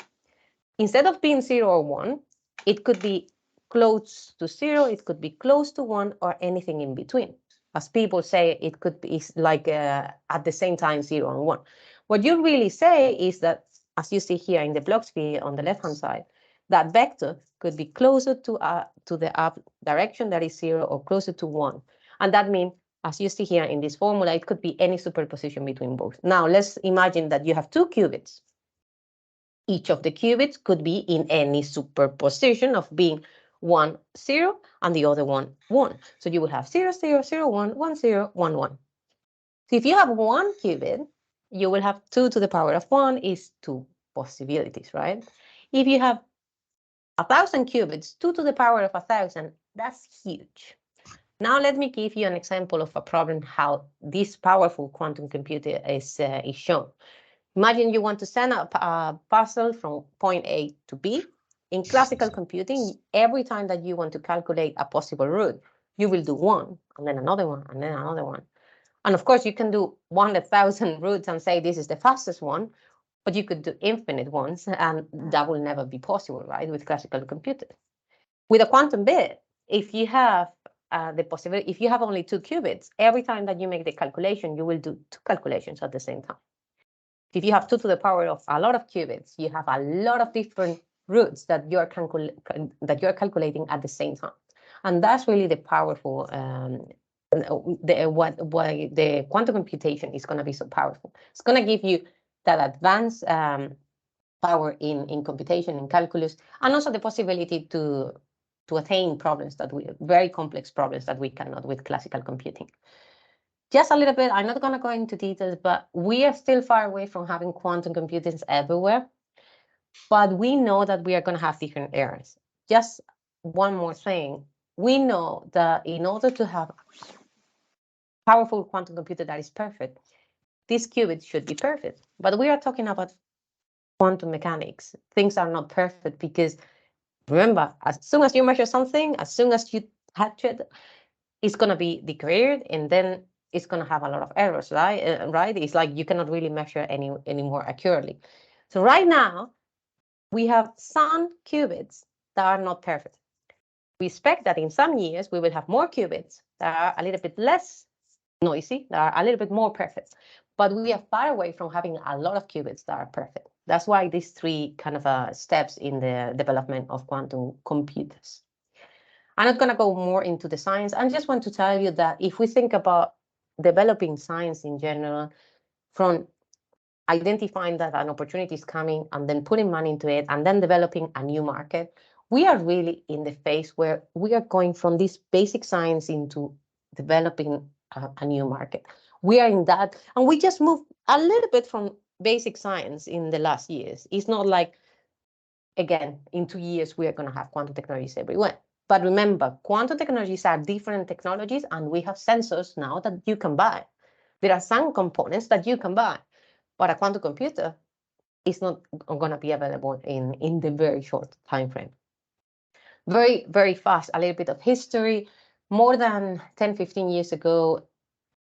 Instead of being 0 or 1, it could be close to 0, it could be close to 1, or anything in between. As people say, it could be like at the same time 0 and 1. What you really say is that, as you see here in the block sphere on the left-hand side, that vector could be closer to the up direction, that is 0, or closer to 1. And that means, as you see here in this formula, it could be any superposition between both. Now, let's imagine that you have 2 qubits. Each of the qubits could be in any superposition of being 1, 0, and the other one, 1. So you will have 0, 0, 0, 1, 1, 0, 1, 1. So if you have 1 qubit, you will have 2 to the power of 1 is 2 possibilities, right? If you have 1,000 qubits, 2 to the power of 1,000, that's huge. Now let me give you an example of a problem how this powerful quantum computer is shown. Imagine you want to send a parcel from point A to B. In classical computing, every time that you want to calculate a possible route, you will do one, and then another one, and then another one. And of course, you can do 100,000 routes and say this is the fastest one, but you could do infinite ones, and that will never be possible, right, with classical computers. With a quantum bit, if you have the possibility, if you have only 2 qubits, every time that you make the calculation, you will do 2 calculations at the same time. If you have 2 to the power of a lot of qubits, you have a lot of different routes that you're calculating at the same time. And that's really the powerful, why the quantum computation is going to be so powerful. It's going to give you that advanced power in computation, in calculus, and also the possibility to attain problems very complex problems that we cannot with classical computing. just a little bit, I'm not going to go into details, but we are still far away from having quantum computers everywhere. But we know that we are going to have different eras. Just one more thing. We know that in order to have a powerful quantum computer that is perfect, this qubit should be perfect. But we are talking about quantum mechanics. Things are not perfect because, remember, as soon as you measure something, as soon as you touch it, it's going to be declared, and then it's going to have a lot of errors, right? Right? It's like you cannot really measure any more accurately. So right now, we have some qubits that are not perfect. We expect that in some years, we will have more qubits that are a little bit less noisy, that are a little bit more perfect. But we are far away from having a lot of qubits that are perfect. That's why these three kind of steps in the development of quantum computers. I'm not going to go more into the science. I just want to tell you that if we think about developing science in general, from identifying that an opportunity is coming and then putting money into it and then developing a new market, we are really in the phase where we are going from this basic science into developing a new market. We are in that, and we just moved a little bit from basic science in the last years. It's not like, again, in 2 years, we are going to have quantum technologies everywhere. But remember, quantum technologies are different technologies, and we have sensors now that you can buy. There are some components that you can buy, but a quantum computer is not going to be available in the very short time frame. Very, very fast, a little bit of history. More than 10, 15 years ago,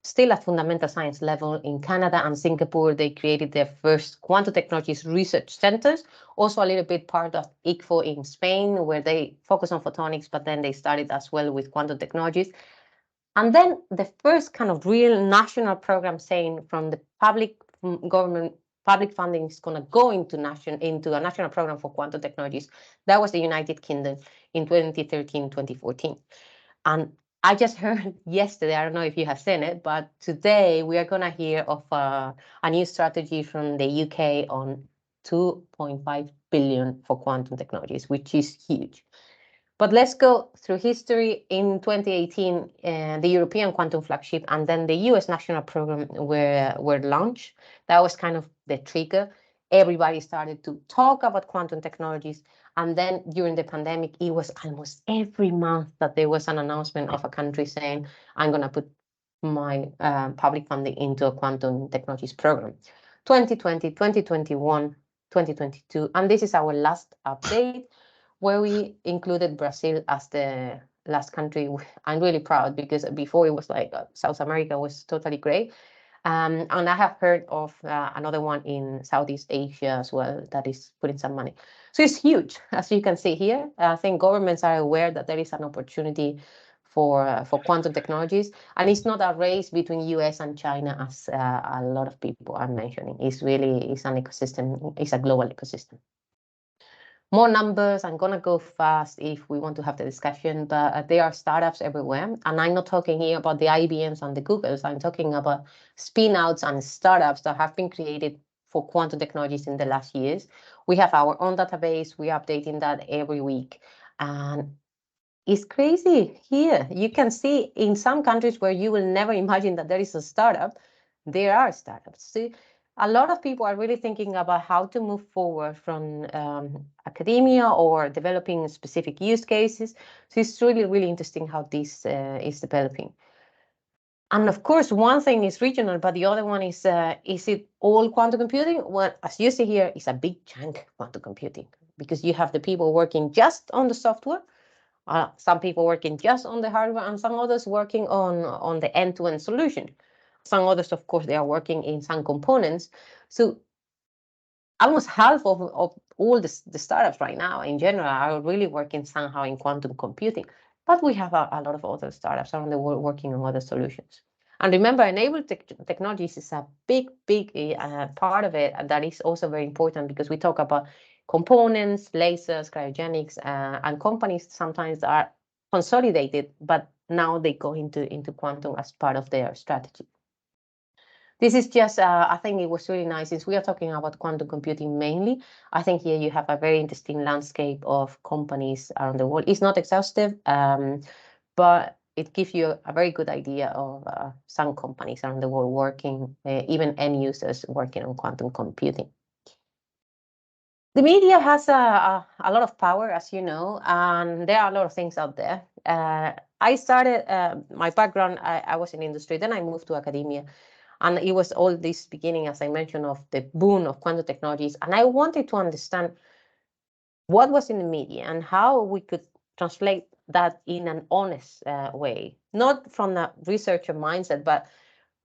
still at fundamental science level in Canada and Singapore, they created their first quantum technologies research centers. Also a little bit part of ICFO in Spain, where they focus on photonics, but then they started as well with quantum technologies. And then the first kind of real national program saying from the public government, public funding is going to go into a national program for quantum technologies. That was the United Kingdom in 2013, 2014. And I just heard yesterday, I don't know if you have seen it, but today we are going to hear of a new strategy from the UK on 2.5 billion for quantum technologies, which is huge. But let's go through history. In 2018, the European quantum flagship and then the US national program were launched. That was kind of the trigger. Everybody started to talk about quantum technologies. And then during the pandemic, it was almost every month that there was an announcement of a country saying, I'm going to put my public funding into a quantum technologies program. 2020, 2021, 2022, and this is our last update, where we included Brazil as the last country. I'm really proud because before it was like South America was totally great. And I have heard of another one in Southeast Asia as well that is putting some money. So it's huge, as you can see here. I think governments are aware that there is an opportunity for quantum technologies. And it's not a race between US and China, as a lot of people are mentioning. It's an ecosystem, it's a global ecosystem. More numbers, I'm going to go fast if we want to have the discussion, but there are startups everywhere. And I'm not talking here about the IBMs and the Googles. I'm talking about spin-outs and startups that have been created for quantum technologies in the last years. We have our own database. We're updating that every week. And it's crazy here. You can see in some countries where you will never imagine that there is a startup, there are startups. See, a lot of people are really thinking about how to move forward from academia or developing specific use cases. So it's really, really interesting how this is developing. And of course, one thing is regional, but the other one is it all quantum computing? Well, as you see here, it's a big chunk quantum computing because you have the people working just on the software, some people working just on the hardware, and some others working on the end-to-end solution. Some others, of course, they are working in some components. So almost half of all the startups right now in general are really working somehow in quantum computing. But we have a lot of other startups around the world working on other solutions. And remember, enabled technologies is a big part of it that is also very important because we talk about components, lasers, cryogenics, and companies sometimes are consolidated, but now they go into quantum as part of their strategy. This is just, I think it was really nice, since we are talking about quantum computing mainly. I think here you have a very interesting landscape of companies around the world. It's not exhaustive, but it gives you a very good idea of some companies around the world working, even end users working on quantum computing. The media has a lot of power, as you know, and there are a lot of things out there. I started, my background, I was in industry, then I moved to academia, and it was all this beginning, as I mentioned, of the boom of quantum technologies. And I wanted to understand what was in the media and how we could translate that in an honest way, not from a researcher mindset, but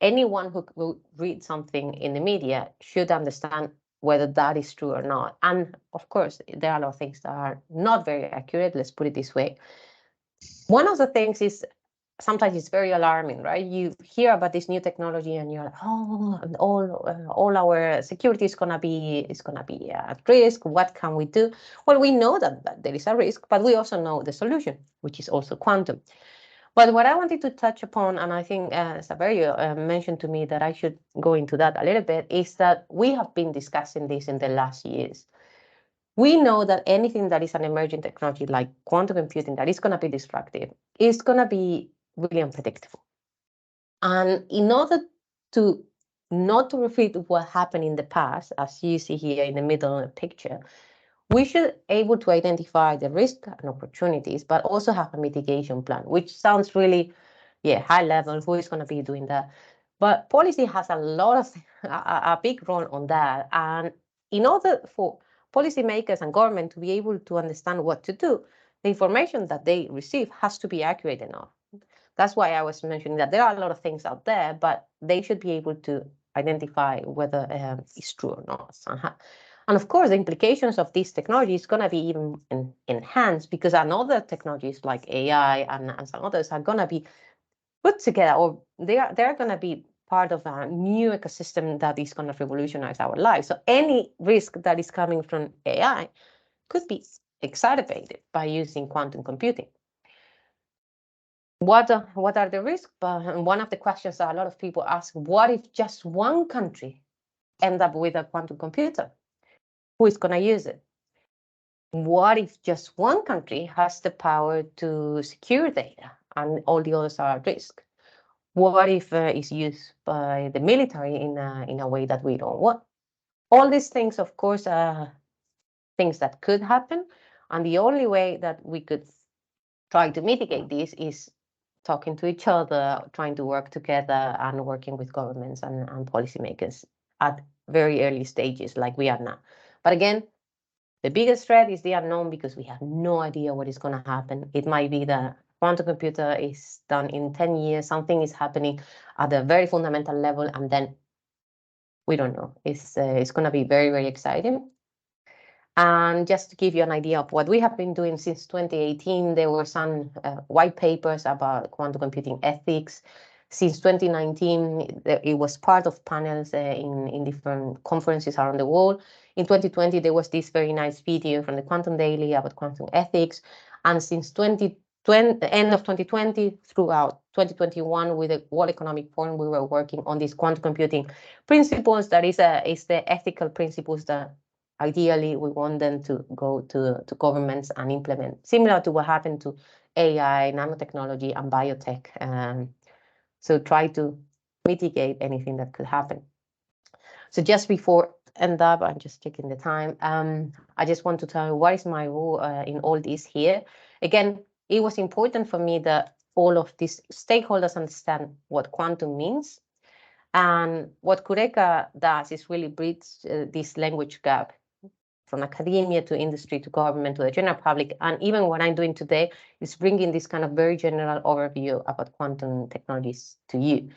anyone who will read something in the media should understand whether that is true or not. And of course, there are a lot of things that are not very accurate, let's put it this way. One of the things is sometimes it's very alarming, right? You hear about this new technology and you're like, oh, all our security is gonna be at risk. What can we do? Well, we know that there is a risk, but we also know the solution, which is also quantum. But what I wanted to touch upon, and I think Saverio mentioned to me that I should go into that a little bit, is that we have been discussing this in the last years. We know that anything that is an emerging technology like quantum computing that is going to be disruptive is going to be really unpredictable. And in order to not to repeat what happened in the past, as you see here in the middle of the picture, we should be able to identify the risk and opportunities, but also have a mitigation plan, which sounds really, high level. Who is going to be doing that? But policy has a big role on that. And in order for policymakers and government to be able to understand what to do, the information that they receive has to be accurate enough. That's why I was mentioning that there are a lot of things out there, but they should be able to identify whether it's true or not. And of course, the implications of this technology is going to be even enhanced because another technologies like AI and some others are going to be put together, or they're going to be part of a new ecosystem that is going to revolutionize our lives. So any risk that is coming from AI could be exacerbated by using quantum computing. What are the risks? One of the questions that a lot of people ask, what if just one country ends up with a quantum computer? Who is going to use it? What if just one country has the power to secure data and all the others are at risk? What if it's used by the military in a way that we don't want? All these things, of course, are things that could happen. And the only way that we could try to mitigate this is talking to each other, trying to work together and working with governments and policymakers at very early stages like we are now. But again, the biggest threat is the unknown because we have no idea what is going to happen. It might be that quantum computer is done in 10 years, something is happening at a very fundamental level, and then we don't know. It's going to be very, very exciting. And just to give you an idea of what we have been doing since 2018, there were some white papers about quantum computing ethics. Since 2019, it was part of panels in different conferences around the world. In 2020, there was this very nice video from the Quantum Daily about quantum ethics. And since the end of 2020 throughout 2021, with the World Economic Forum, we were working on these quantum computing principles. That is the ethical principles that ideally we want them to go to governments and implement, similar to what happened to AI, nanotechnology, and biotech. So try to mitigate anything that could happen. So just before end up, I'm just checking the time. I just want to tell you what is my role in all this here. Again, it was important for me that all of these stakeholders understand what quantum means. And what QURECA does is really bridge this language gap from academia to industry to government to the general public. And even what I'm doing today is bringing this kind of very general overview about quantum technologies to you.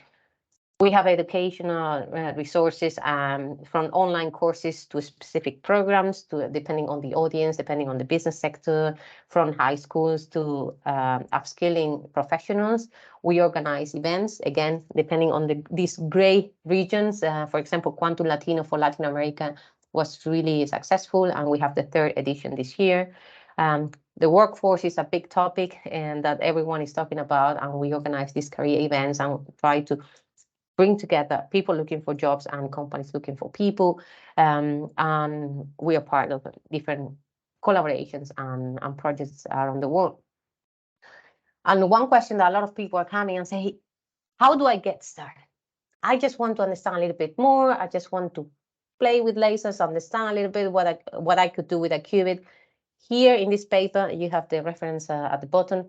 We have educational resources from online courses to specific programs, to depending on the audience, depending on the business sector, from high schools to upskilling professionals. We organize events, again, depending on these gray regions. For example, Quantum Latino for Latin America was really successful, and we have the 3rd edition this year. The workforce is a big topic and that everyone is talking about, and we organize these career events and try to bring together people looking for jobs and companies looking for people. And we are part of different collaborations and projects around the world. And one question that a lot of people are coming and say, how do I get started? I just want to understand a little bit more. I just want to play with lasers, understand a little bit what I could do with a qubit. Here in this paper, you have the reference at the bottom.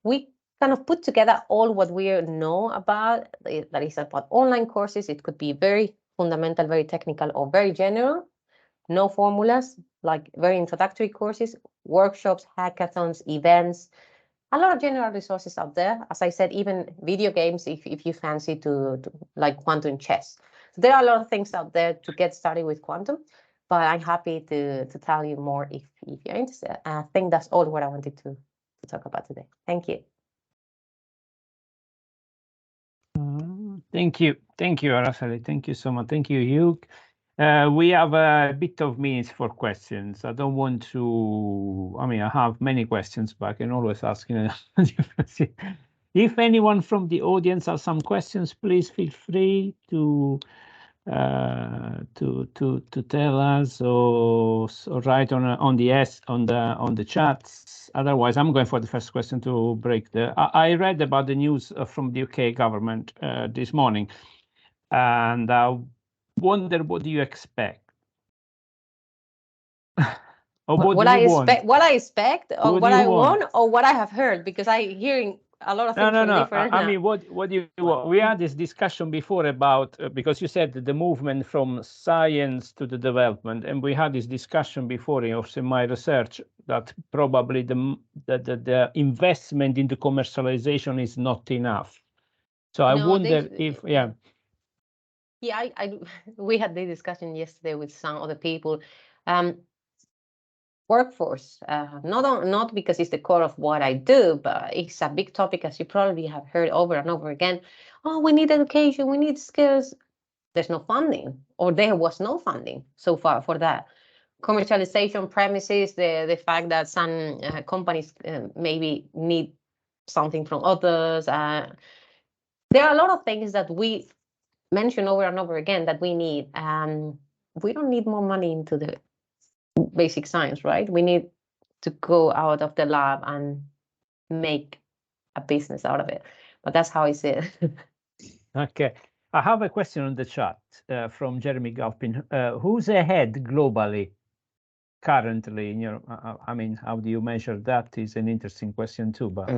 We kind of put together all what we know about. That is about online courses. It could be very fundamental, very technical, or very general. No formulas, like very introductory courses, workshops, hackathons, events. A lot of general resources out there. As I said, even video games, if you fancy to like quantum chess. So there are a lot of things out there to get started with quantum, but I'm happy to tell you more if you're interested. I think that's all what I wanted to talk about today. Thank you. Thank you, Araceli. Thank you so much. Thank you, Hugh. We have a bit of minutes for questions. I don't want to. I mean, I have many questions, but I can always ask. If anyone from the audience has some questions, please feel free to tell us or write on the chats. Otherwise, I'm going for the first question to break the. I read about the news from the UK government this morning, and I wonder what do you expect? Or what I expect, or what I want, or what I have heard, because I'm hearing a lot of things from different. I mean, what do you want? We had this discussion before about because you said the movement from science to the development, and we had this discussion before in my research that probably the investment into commercialization is not enough. So I wonder if we had the discussion yesterday with some other people. Workforce, not because it's the core of what I do, but it's a big topic, as you probably have heard over and over again. Oh, we need education, we need skills. There's no funding, or there was no funding so far for that. Commercialization premises, the fact that some companies maybe need something from others. There are a lot of things that we mention over and over again that we need. We don't need more money into the basic science, right? We need to go out of the lab and make a business out of it. But that's how I see it. Okay. I have a question on the chat from Jeremy Galpin. Who's ahead globally currently in your, I mean, how do you measure that is an interesting question too, but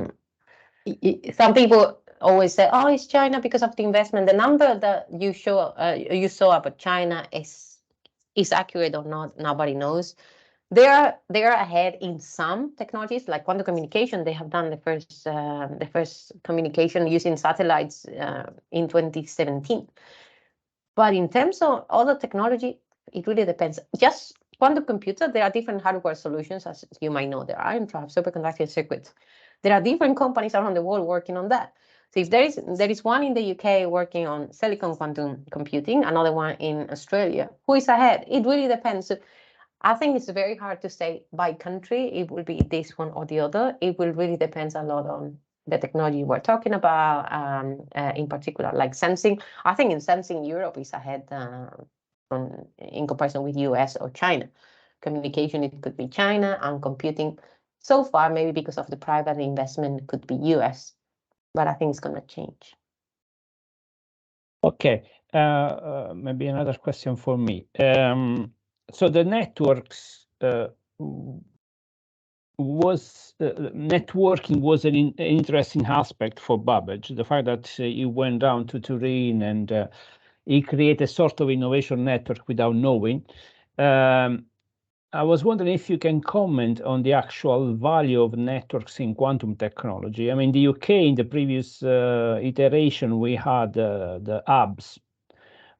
some people always say, oh, it's China because of the investment. The number that you saw about China is accurate or not, nobody knows. They are ahead in some technologies, like quantum communication. They have done the first communication using satellites in 2017. But in terms of other technology, it really depends. Just quantum computer, there are different hardware solutions, as you might know. There are superconducting circuits. There are different companies around the world working on that. So if there is one in the UK working on silicon quantum computing, another one in Australia, who is ahead? It really depends. So I think it's very hard to say by country, it will be this one or the other. It will really depend a lot on the technology we're talking about, in particular, like sensing. I think in sensing, Europe is ahead in comparison with US or China. Communication, it could be China, and computing, so far, maybe because of the private investment, could be US. But I think it's going to change. Okay, maybe another question for me. So the networks networking was an interesting aspect for Babbage. The fact that he went down to Turin and he created a sort of innovation network without knowing. I was wondering if you can comment on the actual value of networks in quantum technology. I mean, the UK in the previous iteration, we had the hubs,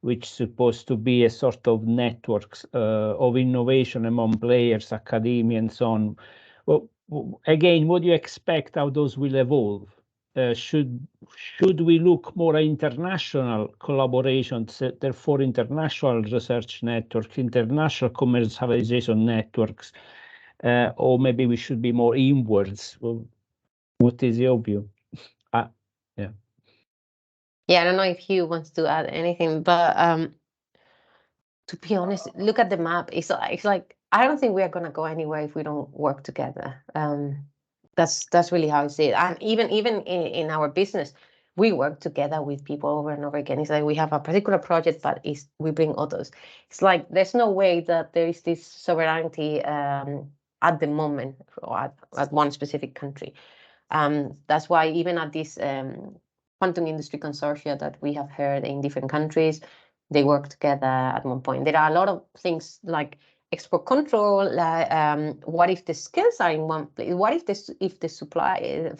which is supposed to be a sort of networks of innovation among players, academia, and so on. Well, again, what do you expect how those will evolve? Should we look more at international collaborations, therefore international research networks, international commercialization networks, or maybe we should be more inwards? Well, what is your view? Yeah, I don't know if Hugh wants to add anything, but to be honest, look at the map. It's like I don't think we are going to go anywhere if we don't work together. That's really how I see it. And even in our business, we work together with people over and over again. It's like we have a particular project, but we bring others. It's like there's no way that there is this sovereignty at the moment or at one specific country. That's why even at this quantum industry consortia that we have heard in different countries, they work together at one point. There are a lot of things like export control. What if the skills are in one place? What if the supply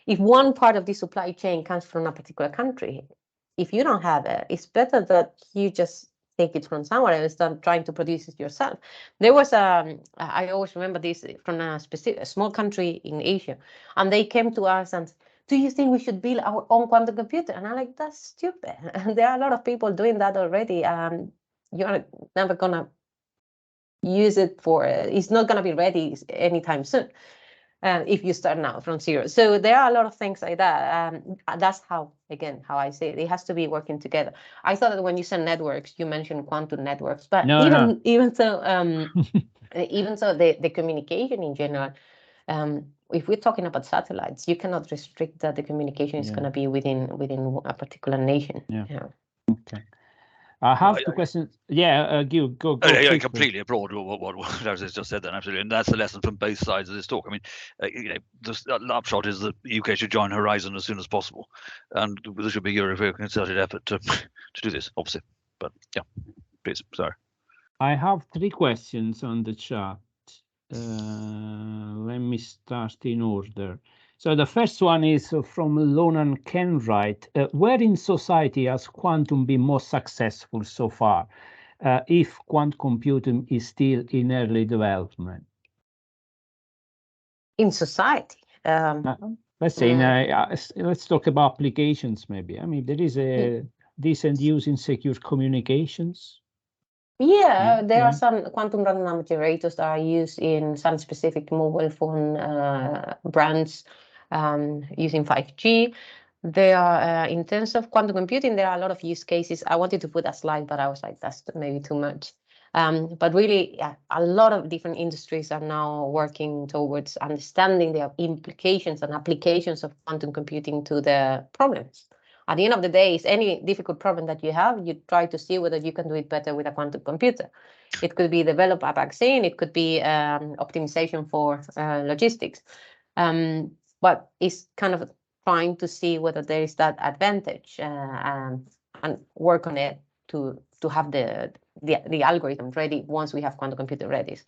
if one part of the supply chain comes from a particular country? If you don't have it, it's better that you just take it from somewhere else than trying to produce it yourself. There was I always remember this from a small country in Asia, and they came to us and, do you think we should build our own quantum computer? And I'm like, that's stupid. There are a lot of people doing that already. You're never gonna use it for, it's not gonna be ready anytime soon. If you start now from zero. So there are a lot of things like that. That's how I say it. It has to be working together. I thought that when you said networks, you mentioned quantum networks, but even so, the communication in general, if we're talking about satellites, you cannot restrict that the communication is going to be within a particular nation. Yeah. Okay. I have two questions. Yeah, go. Yeah, completely abroad. What Araceli just said then, absolutely, and that's the lesson from both sides of this talk. I mean, the upshot is that the UK should join Horizon as soon as possible, and there should be a European concerted effort to do this, obviously. But yeah, please, sorry. I have 3 questions on the chat. Let me start in order. So the first one is from Lawson-Tancred. Where in society has quantum been most successful so far, if quantum computing is still in early development? In society? Let's say, let's talk about applications maybe. I mean, there is a decent use in secure communications. Yeah, there are some quantum random number generators that are used in some specific mobile phone brands using 5G. There are, in terms of quantum computing, there are a lot of use cases. I wanted to put a slide, but I was like, that's maybe too much. But really, a lot of different industries are now working towards understanding the implications and applications of quantum computing to the problems. At the end of the day, it's any difficult problem that you have, you try to see whether you can do it better with a quantum computer. It could be develop a vaccine, it could be optimization for logistics. But it's kind of trying to see whether there is that advantage and work on it to have the algorithm ready once we have quantum computer ready.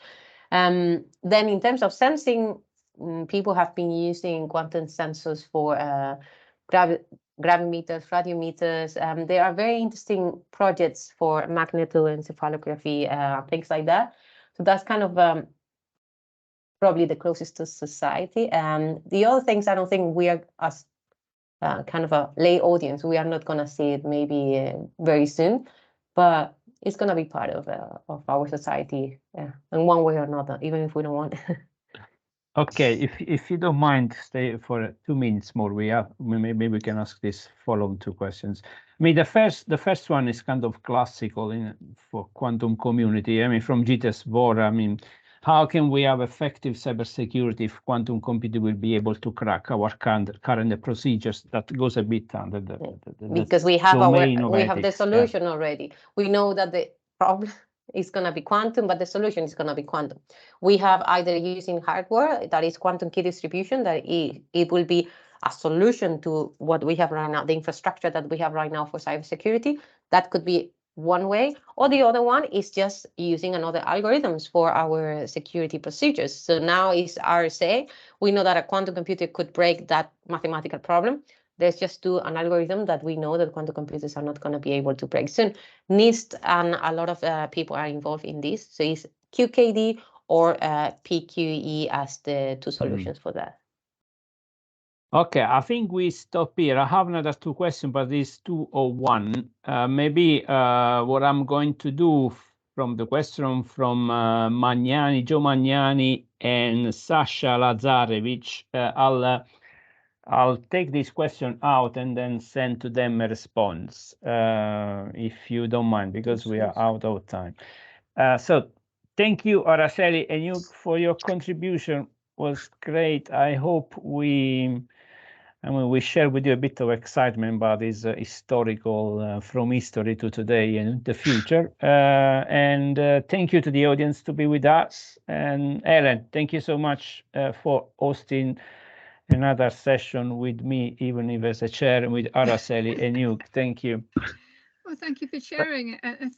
Then in terms of sensing, people have been using quantum sensors for gravimeters, radiometers. There are very interesting projects for magnetoencephalography, things like that. So that's kind of probably the closest to society. The other things, I don't think we are, as kind of a lay audience, we are not going to see it maybe very soon, but it's going to be part of our society in one way or another, even if we don't want it. Okay, if you don't mind, stay for 2 minutes more. Maybe we can ask this follow-on 2 questions. I mean, the first one is kind of classical for quantum community. I mean, from GTS Vora, I mean, how can we have effective cybersecurity if quantum computing will be able to crack our current procedures? That goes a bit under the because we have the solution already. We know that the problem is going to be quantum, but the solution is going to be quantum. We have either using hardware that is quantum key distribution, that it will be a solution to what we have right now, the infrastructure that we have right now for cybersecurity. That could be one way, or the other one is just using another algorithms for our security procedures. So now is RSA. We know that a quantum computer could break that mathematical problem. Let's just do an algorithm that we know that quantum computers are not going to be able to break soon. NIST and a lot of people are involved in this. So it's QKD or PQE as the 2 solutions for that. Okay, I think we stop here. I have another 2 questions, but it's 2 or 1. Maybe what I'm going to do from the question from Joe Magnani and Sasha Lazarevich, I'll take this question out and then send to them a response, if you don't mind, because we are out of time. So thank you, Araceli, and you for your contribution was great. I hope we share with you a bit of excitement about this historical from history to today and the future. And thank you to the audience to be with us. And Ellen, thank you so much for hosting another session with me, even if as a chair, with Araceli and Hugh. Thank you. Well, thank you for sharing. Thank